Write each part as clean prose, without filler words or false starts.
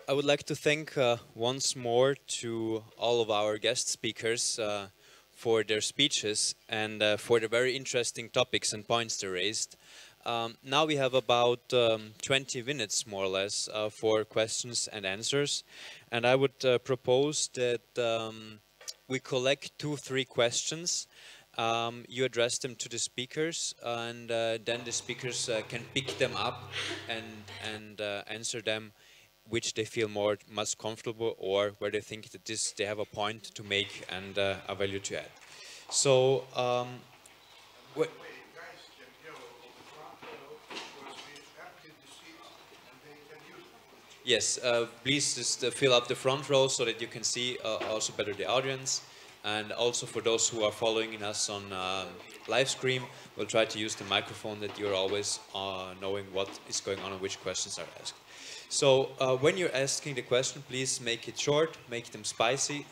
I would like to thank once more to all of our guest speakers for their speeches and for the very interesting topics and points they raised. Now we have about 20 minutes more or less for questions and answers, and I would propose that we collect 2, 3 questions. You address them to the speakers, and then the speakers can pick them up and answer them, which they feel most comfortable, or where they think that they have a point to make and a value to add. So, yes, please just fill up the front row so that you can see also better the audience. And also for those who are following us on live stream, we'll try to use the microphone that you're always knowing what is going on and which questions are asked. So when you're asking the question, please make it short, make them spicy.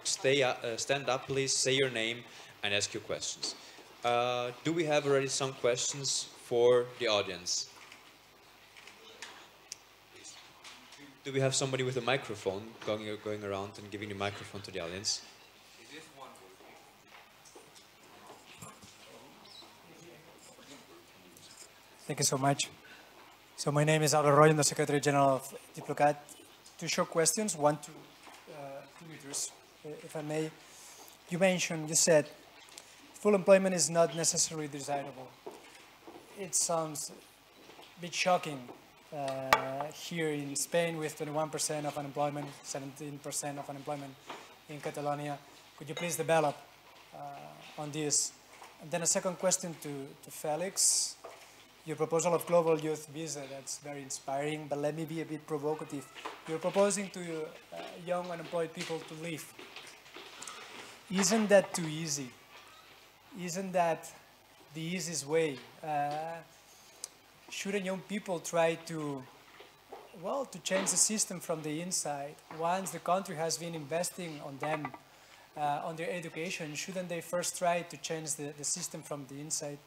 Stand up, please, say your name and ask your questions. Do we have already some questions for the audience? Do we have somebody with a microphone going around and giving the microphone to the audience? Thank you so much. So my name is Alvaro Arroyo, I'm the Secretary General of Diplocat. 2 short questions, 1 to 2 meters, if I may. You said, full employment is not necessarily desirable. It sounds a bit shocking here in Spain with 21% of unemployment, 17% of unemployment in Catalonia. Could you please develop on this? And then a second question to Felix. Your proposal of global youth visa, that's very inspiring, but let me be a bit provocative. You're proposing to young unemployed people to leave. Isn't that too easy? Isn't that the easiest way? Shouldn't young people try to, well, to change the system from the inside? Once the country has been investing on them, on their education, shouldn't they first try to change the system from the inside?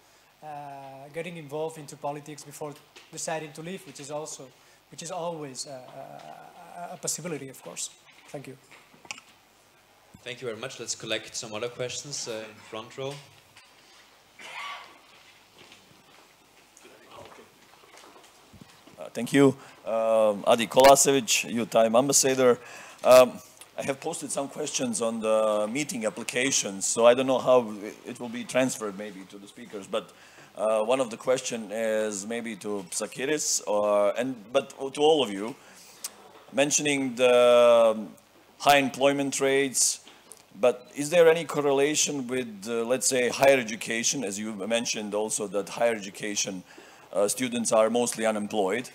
Getting involved into politics before deciding to leave, which is always a possibility, of course. Thank you. Thank you very much. Let's collect some other questions in front row. Thank you. Adi Kolasevic, Youth-Time Ambassador. I have posted some questions on the meeting applications, so I don't know how it will be transferred maybe to the speakers, but one of the question is maybe to Psakiris, but to all of you, mentioning the high employment rates, but is there any correlation with, let's say, higher education, as you mentioned also that higher education students are mostly unemployed,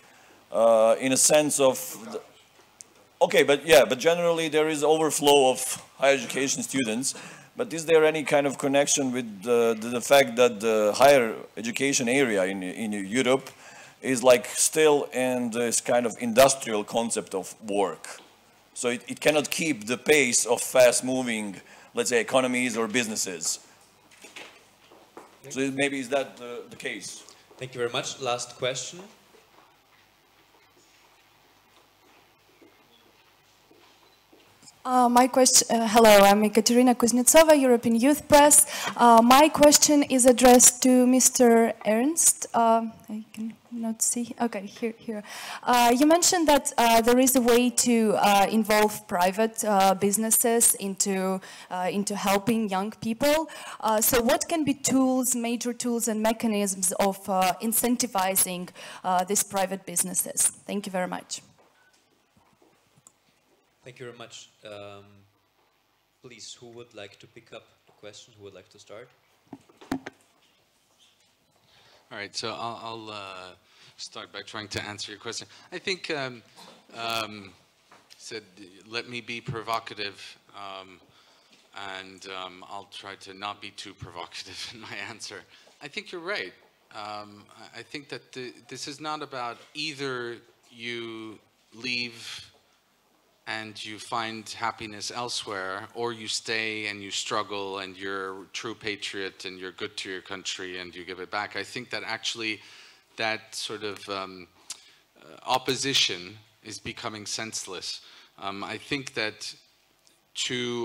in a sense of... Okay, but generally there is overflow of higher education students. But is there any kind of connection with the fact that the higher education area in Europe is like still in this kind of industrial concept of work? So it cannot keep the pace of fast-moving, let's say, economies or businesses. So maybe is that the case? Thank you very much. Last question. My question, hello, I'm Ekaterina Kuznetsova, European Youth Press. My question is addressed to Mr. Ernst. I cannot see. Okay, here. You mentioned that there is a way to involve private businesses into helping young people. So what can be major tools and mechanisms of incentivizing these private businesses? Thank you very much. Thank you very much. Please, who would like to pick up the question? Who would like to start? All right, so I'll start by trying to answer your question. I think said, let me be provocative, and I'll try to not be too provocative in my answer. I think you're right. I think that this is not about either you leave and you find happiness elsewhere, or you stay and you struggle and you're a true patriot and you're good to your country and you give it back. I think that actually that sort of opposition is becoming senseless. I think that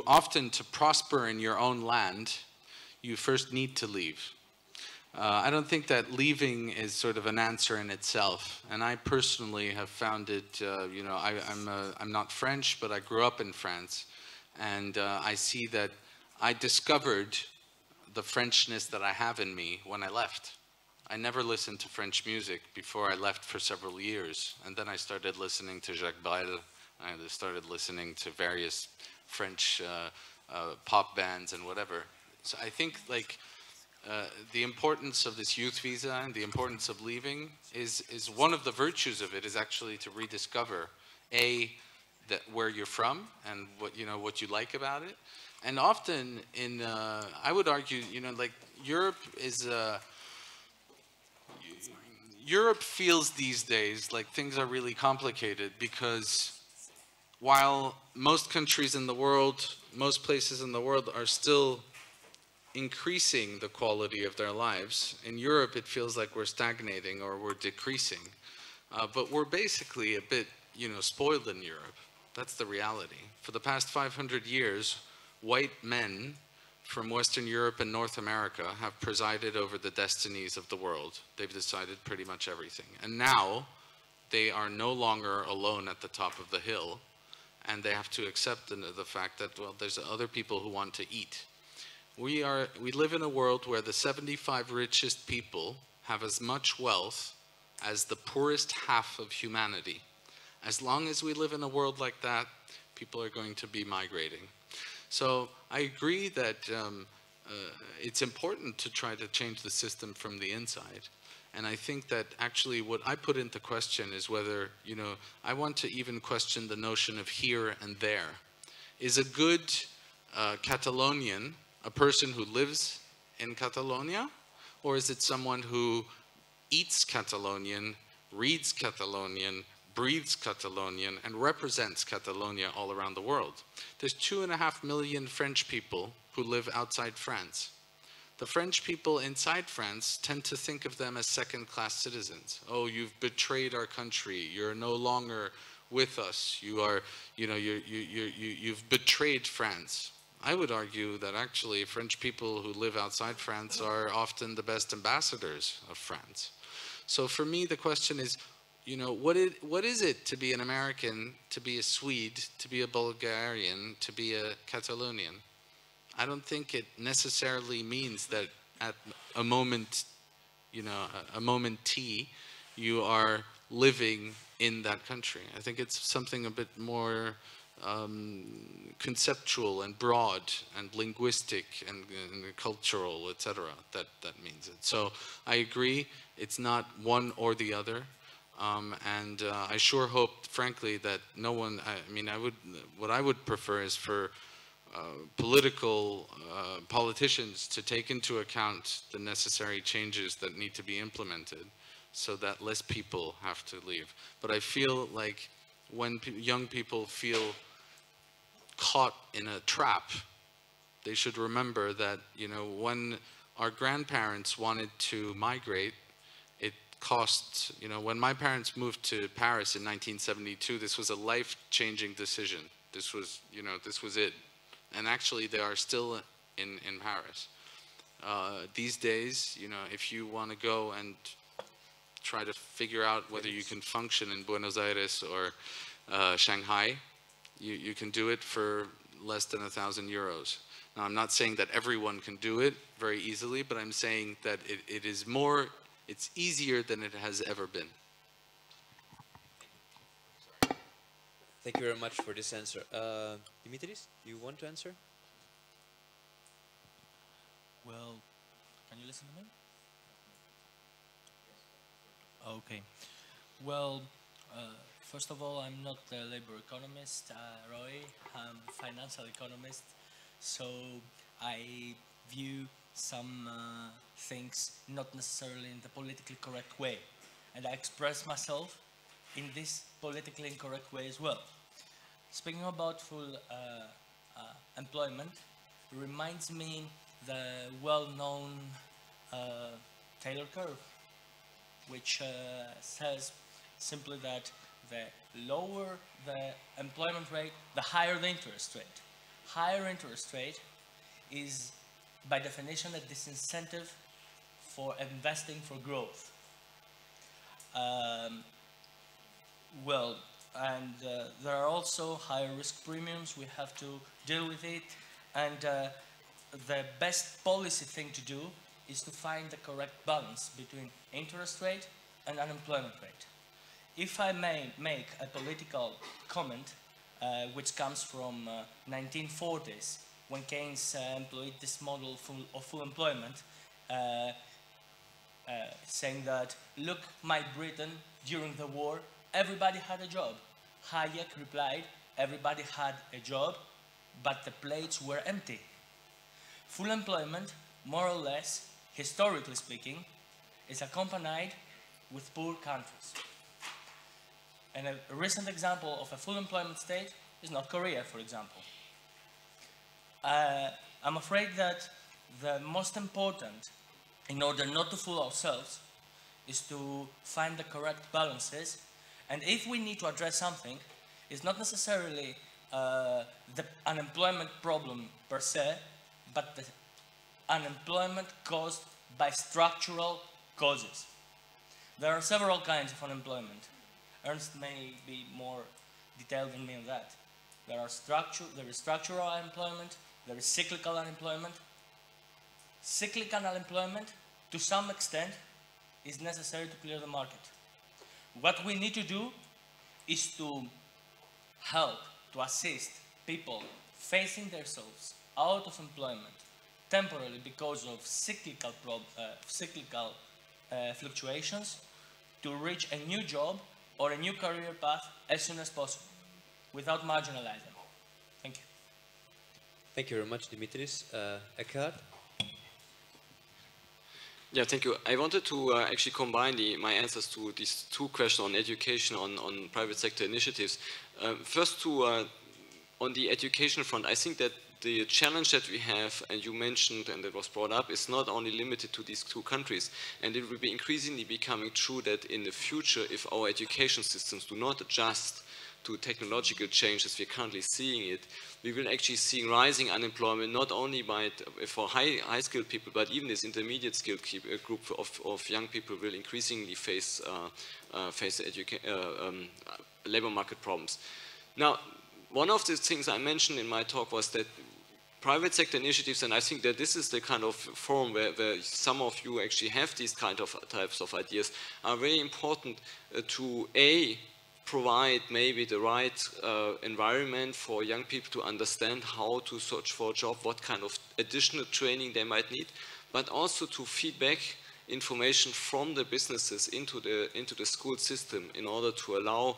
often to prosper in your own land, you first need to leave. I don't think that leaving is sort of an answer in itself. And I personally have found it, you know, I'm not French, but I grew up in France. And I see that I discovered the Frenchness that I have in me when I left. I never listened to French music before I left for several years. And then I started listening to Jacques Brel. I started listening to various French pop bands and whatever. So I think like the importance of this youth visa and the importance of leaving is one of the virtues of it is actually to rediscover that where you're from and what what you like about it. And often in I would argue, you know, like Europe is Europe feels these days like things are really complicated because while most countries in the world, most places in the world are still increasing the quality of their lives, in Europe it feels like we're stagnating or we're decreasing. But we're basically a bit, you know, spoiled in Europe. That's the reality. For the past 500 years, white men from Western Europe and North America have presided over the destinies of the world. They've decided pretty much everything. And now they are no longer alone at the top of the hill, and they have to accept the fact that, well, there's other people who want to eat. We live in a world where the 75 richest people have as much wealth as the poorest half of humanity. As long as we live in a world like that, people are going to be migrating. So I agree that it's important to try to change the system from the inside. And I think that actually what I put into question is whether, you know, I want to even question the notion of here and there. Is a good Catalonian a person who lives in Catalonia? Or is it someone who eats Catalonian, reads Catalonian, breathes Catalonian, and represents Catalonia all around the world? There's 2.5 million French people who live outside France. The French people inside France tend to think of them as second-class citizens. Oh, you've betrayed our country. You're no longer with us. You are, you know, you've betrayed France. I would argue that actually French people who live outside France are often the best ambassadors of France. So for me, the question is, you know, what is it to be an American, to be a Swede, to be a Bulgarian, to be a Catalonian? I don't think it necessarily means that at a moment, you know, a moment T, you are living in that country. I think it's something a bit more conceptual and broad and linguistic and cultural, etc. That means it. So I agree, it's not one or the other. And I sure hope, frankly, that no one, I mean, what I would prefer is for politicians to take into account the necessary changes that need to be implemented so that less people have to leave. But I feel like when young people feel caught in a trap, they should remember that, you know, when our grandparents wanted to migrate, it cost, you know, when my parents moved to Paris in 1972, this was a life-changing decision. This was, you know, this was it. And actually, they are still in Paris. These days, you know, if you want to go and try to figure out whether you can function in Buenos Aires or Shanghai, you can do it for less than €1,000. Now, I'm not saying that everyone can do it very easily, but I'm saying that it's easier than it has ever been. Thank you very much for this answer. Dimitris, you want to answer? Well, can you listen to me? Okay. Well, first of all, I'm not a labor economist, Roy. I'm a financial economist. So I view some things not necessarily in the politically correct way. And I express myself in this politically incorrect way as well. Speaking about full employment reminds me the well-known Taylor curve, which says simply that the lower the employment rate, the higher the interest rate. Higher interest rate is, by definition, a disincentive for investing for growth. Well, and there are also higher risk premiums. We have to deal with it. And the best policy thing to do is to find the correct balance between interest rate and unemployment rate. If I may make a political comment, which comes from 1940s, when Keynes employed this model of full employment, saying that, look, my Britain, during the war, everybody had a job. Hayek replied, everybody had a job, but the plates were empty. Full employment, more or less, historically speaking, is accompanied with poor countries. And a recent example of a full employment state is North Korea, for example. I'm afraid that the most important, in order not to fool ourselves, is to find the correct balances. And if we need to address something, it's not necessarily the unemployment problem per se, but the unemployment caused by structural causes. There are several kinds of unemployment. Ernst may be more detailed than me on that. There is structural unemployment, there is cyclical unemployment. Cyclical unemployment, to some extent, is necessary to clear the market. What we need to do is to help, to assist people facing themselves out of employment temporarily because of cyclical fluctuations, to reach a new job or a new career path as soon as possible, without marginalizing them. Thank you. Thank you very much, Dimitris. Eckhard? Yeah, thank you. I wanted to actually combine my answers to these two questions on education, on private sector initiatives. First, on the education front, I think that the challenge that we have, and you mentioned, and it was brought up, is not only limited to these two countries. And it will be increasingly becoming true that in the future, if our education systems do not adjust to technological change as we're currently seeing it, we will actually see rising unemployment, not only for high-skilled people, but even this intermediate skilled group of young people will increasingly face labor market problems. Now, one of the things I mentioned in my talk was that private sector initiatives, and I think that this is the kind of forum where some of you actually have these types of ideas, are very important to provide maybe the right environment for young people to understand how to search for a job, what kind of additional training they might need, but also to feedback information from the businesses into the school system in order to allow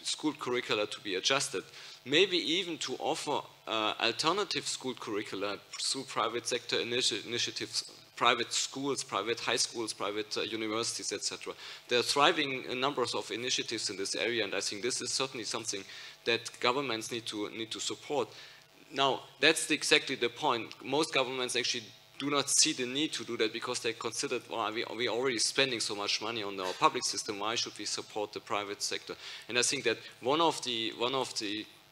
school curricula to be adjusted. Maybe even to offer alternative school curricula through private sector initiatives, private schools, private high schools, private universities, etc. There are thriving numbers of initiatives in this area, and I think this is certainly something that governments need to support. Now, that's exactly the point. Most governments actually do not see the need to do that because they consider, well, we're already spending so much money on our public system, why should we support the private sector? And I think that one of the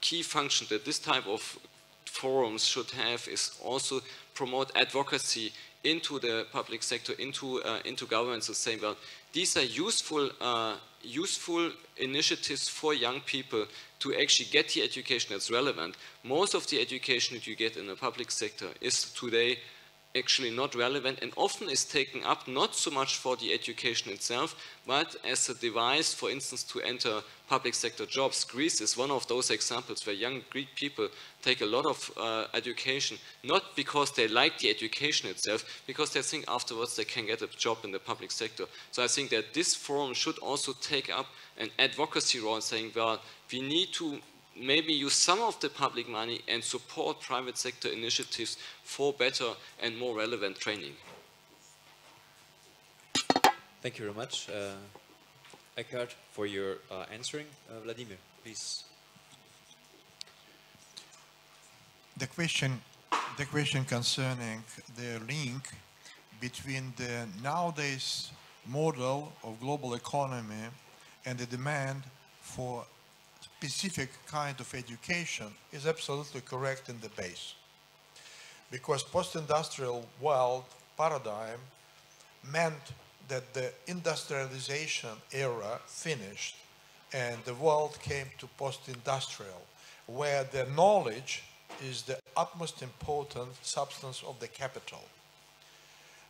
key functions that this type of forums should have is also promote advocacy into the public sector, into governments, to say, well, these are useful initiatives for young people to actually get the education that's relevant. Most of the education that you get in the public sector is today actually not relevant and often is taken up not so much for the education itself, but as a device, for instance, to enter public sector jobs. Greece is one of those examples where young Greek people take a lot of education, not because they like the education itself, because they think afterwards they can get a job in the public sector. So I think that this forum should also take up an advocacy role, saying, well, we need to maybe use some of the public money and support private sector initiatives for better and more relevant training. Thank you very much, Eckhard, for your answering. Vladimir, please. The question concerning the link between the nowadays model of global economy and the demand for specific kind of education is absolutely correct in the base. Because post-industrial world paradigm meant that the industrialization era finished and the world came to post-industrial, where the knowledge is the utmost important substance of the capital.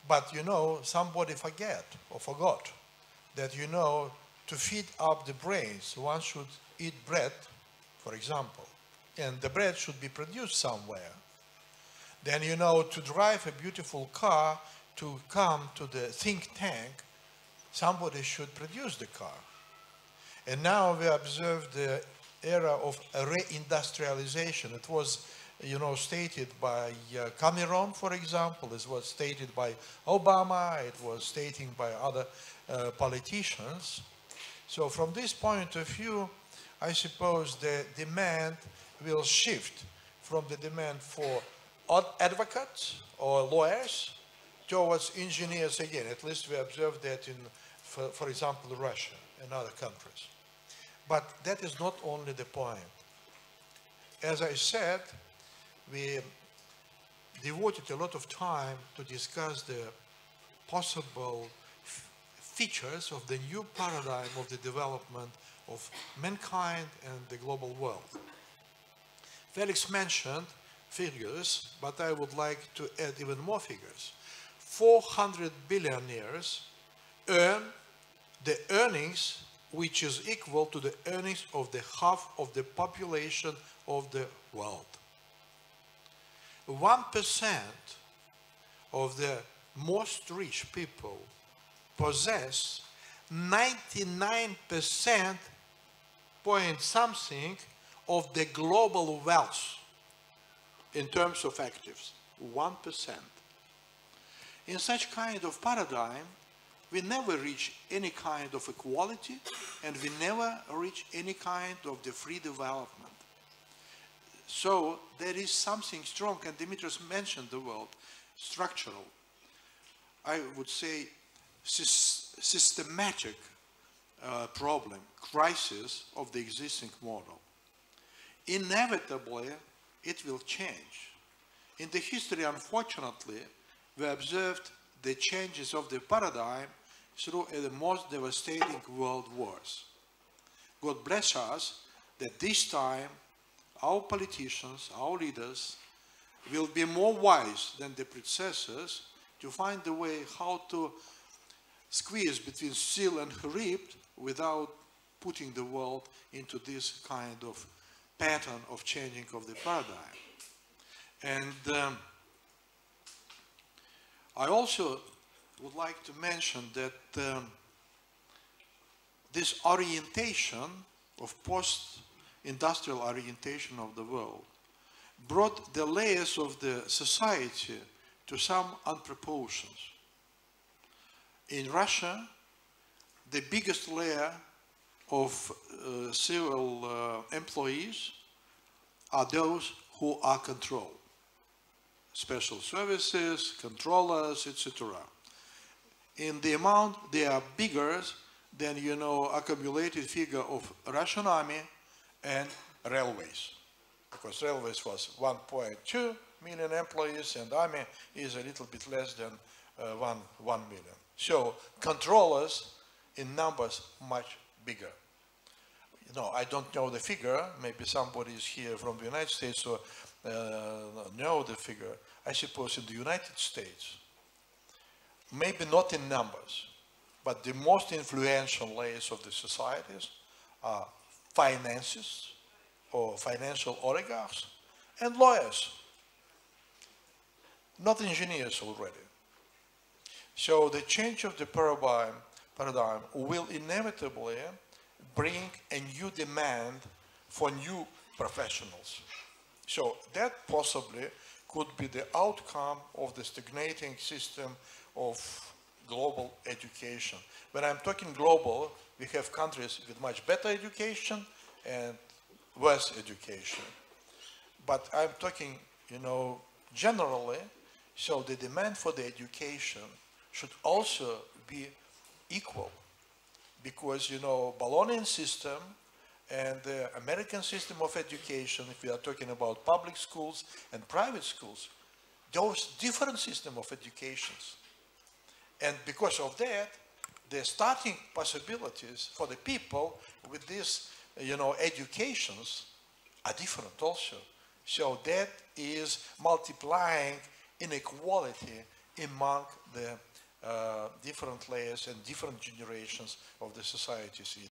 But you know, somebody forgot that, you know, to feed up the brains, one should eat bread, for example, and the bread should be produced somewhere. Then, you know, to drive a beautiful car, to come to the think tank, somebody should produce the car. And now we observe the era of reindustrialization. It was, you know, stated by Cameron, for example. It was stated by Obama. It was stated by other politicians. So from this point of view, I suppose the demand will shift from the demand for advocates or lawyers towards engineers again. At least we observe that in, for example, Russia and other countries. But that is not only the point. As I said, we devoted a lot of time to discuss the possible features of the new paradigm of the development of mankind and the global world. Felix mentioned figures, but I would like to add even more figures. 400 billionaires earn the earnings which is equal to the earnings of the half of the population of the world. 1% of the most rich people possess 99% point something of the global wealth in terms of actives. 1%. In such kind of paradigm, we never reach any kind of equality, and we never reach any kind of the free development. So there is something strong, and Dimitris mentioned the word structural. I would say systematic problem, crisis of the existing model. Inevitably, it will change. In the history, unfortunately, we observed the changes of the paradigm through the most devastating world wars. God bless us that this time our politicians, our leaders, will be more wise than the predecessors to find a way how to squeeze between steel and reaped without putting the world into this kind of pattern of changing of the paradigm. And I also would like to mention that this orientation of post-industrial orientation of the world brought the layers of the society to some unproportions. In Russia, the biggest layer of civil employees are those who are controlled. Special services, controllers, etc. In the amount, they are bigger than, you know, accumulated figure of Russian army and railways. Because railways was 1.2 million employees and army is a little bit less than 1 million. So controllers in numbers much bigger. You know, I don't know the figure. Maybe somebody is here from the United States or know the figure. I suppose in the United States, maybe not in numbers, but the most influential layers of the societies are financiers or financial oligarchs and lawyers, not engineers already. So the change of the paradigm will inevitably bring a new demand for new professionals. So that possibly could be the outcome of the stagnating system of global education. When I'm talking global, we have countries with much better education and worse education. But I'm talking, you know, generally, so the demand for the education should also be equal. because, you know, Bolognian system and the American system of education, if we are talking about public schools and private schools, those different system of educations. And because of that, the starting possibilities for the people with these, you know, educations are different also. So that is multiplying inequality among the different layers and different generations of the societies in.